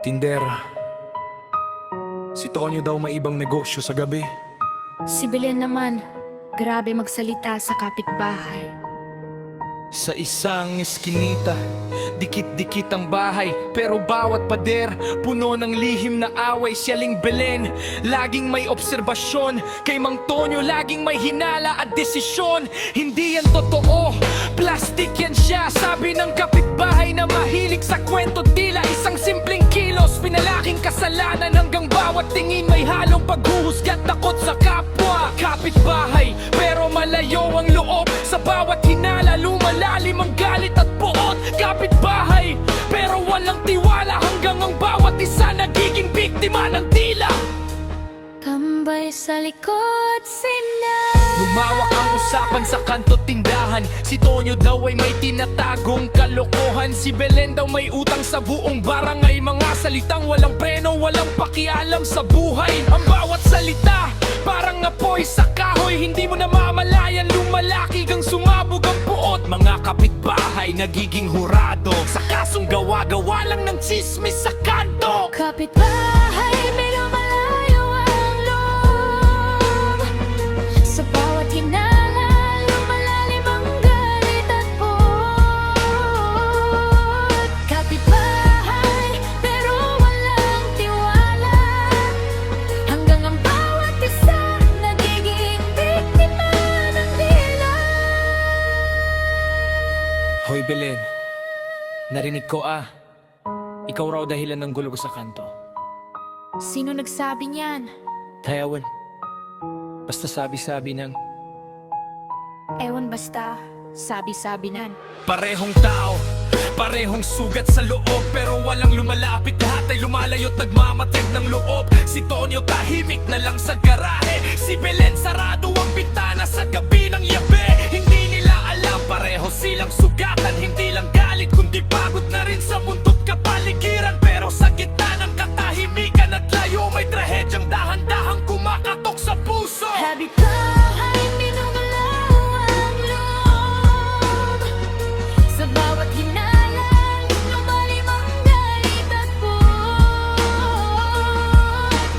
Tindera, si Tonyo daw may ibang negosyo sa gabi. Si Belen naman, grabe magsalita sa kapitbahay. Sa isang eskinita, dikit-dikit ang bahay, pero bawat pader, puno ng lihim na away. Si Aling Belen, laging may obserbasyon. Kay Mang Tonyo, laging may hinala at desisyon. Hindi yan totoo, plastic yan siya. Sabi ng kapitbahay na mahilig sa kwento, tila isang simpleng kilos, pinalaking kasalanan hanggang bawat tingin may halong paghuhusga at takot sa kapwa. Kapitbahay, pero malayo ang loob. Sa bawat hinala, lumalalim ang galit at buot. Kapitbahay, pero walang tiwala, hanggang ang bawat isa nagiging biktima ng tila. Tambay sa likod, sina Lumawak ang usapan sa kanto tindahan. Si Tonyo daw ay may tinatagong kalokohan. Si Belen daw may utang sa buong barangay. Mga salitang walang preno, walang pakialam sa buhay. Ang bawat salita, parang apoy sa kahoy. Hindi mo na mamalayan, lumalaki kang sumabog ang puot. Mga kapitbahay nagiging hurado sa kasong gawa-gawa lang ng tsismis sa kanto. kapitbahay, may lumalayo ang loob. Sa bawat hinala, lumalalim ang galit at buot. Kapitbahay, pero walang tiwala, hanggang ang bawat isa nagiging biktima ng tila. Hoy Belen, narinig ko ikaw raw dahilan ng gulo ko sa kanto. Sino nagsabi niyan? Tayawan, basta sabi-sabi ng Ewan, basta sabi-sabi nan. parehong tao, parehong sugat sa loob, pero walang lumalapit, lahat ay lumalayo't nagmamatig ng loob. Si Tonyo tahimik na lang sa garahe, si Belen sarado ang bintana sa gabi ng yabe. Hindi nila alam, pareho silang sugatan, hindi lang galit kundi pagod na rin sa mundo't kapaligiran. Pero sa gitna ng katahimikan at layo, may trahedyang dahan-dahang kumakatok sa puso. Kapitbahay, minumalaw ang loob. Sa bawat hinala, lumalim ang galit at buot.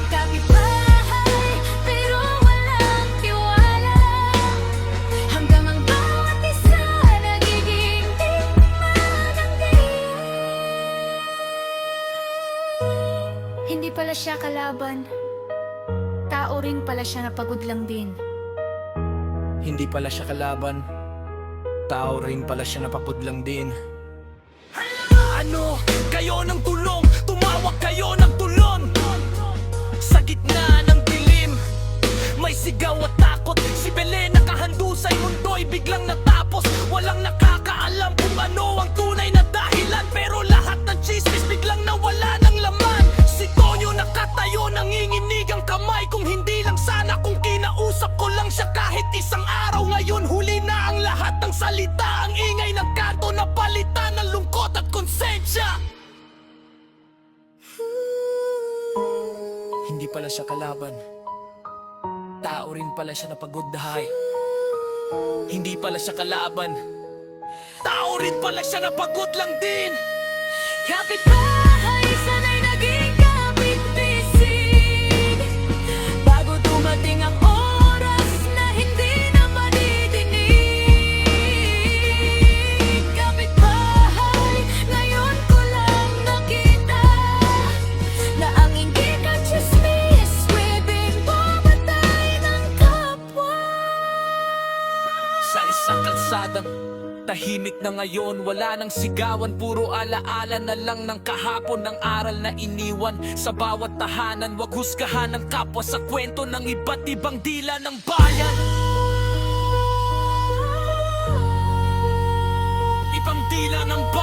Kapitbahay, pero walang tiwala, hanggang ang bawat isa nagiging biktima ng tila. Hindi pala siya kalaban, tao rin pala siya na pagod lang din. Hindi pala siya kalaban, tao rin pala siya, napapod lang din. Ano? Kayo ng tulong, tumawag kayo ng tulon. Sa gitna ng dilim, may sigaw at takot. Si Belen nakahandusay, mundo'y biglang natapos. Walang nakakaalam kung ano ang tunay na dahilan, pero lahat ng chismis biglang nawala ng laman. Si Tonyo nakatayo, nanginginig ang kamay. Kung hindi lang sana, kung kinausap ko lang siya kahit isang araw. Ngayon huli na ang lahat ng salita, ang ingay ng kanto na palitan ng lungkot at konsensya. Hindi pala siya kalaban, tao rin pala siya na pagod dahay. Hindi pala siya kalaban, tao rin pala siya na pagod lang din. Kapitbahay, sana'y naging kapit-bisig, bago dumating ang oras na hindi na madidinig. Kapitbahay, ngayon ko lang nakita na ang inggit at chismis pwedeng pumatay ng kapwa. Sa isang kalsadang tahimik na ngayon, wala nang sigawan, puro alaala na lang ng kahapon, ng aral na iniwan. Sa bawat tahanan, wag husgahan ng kapwa sa kwento ng iba't ibang dila ng bayan. Ibang dila ng bayan.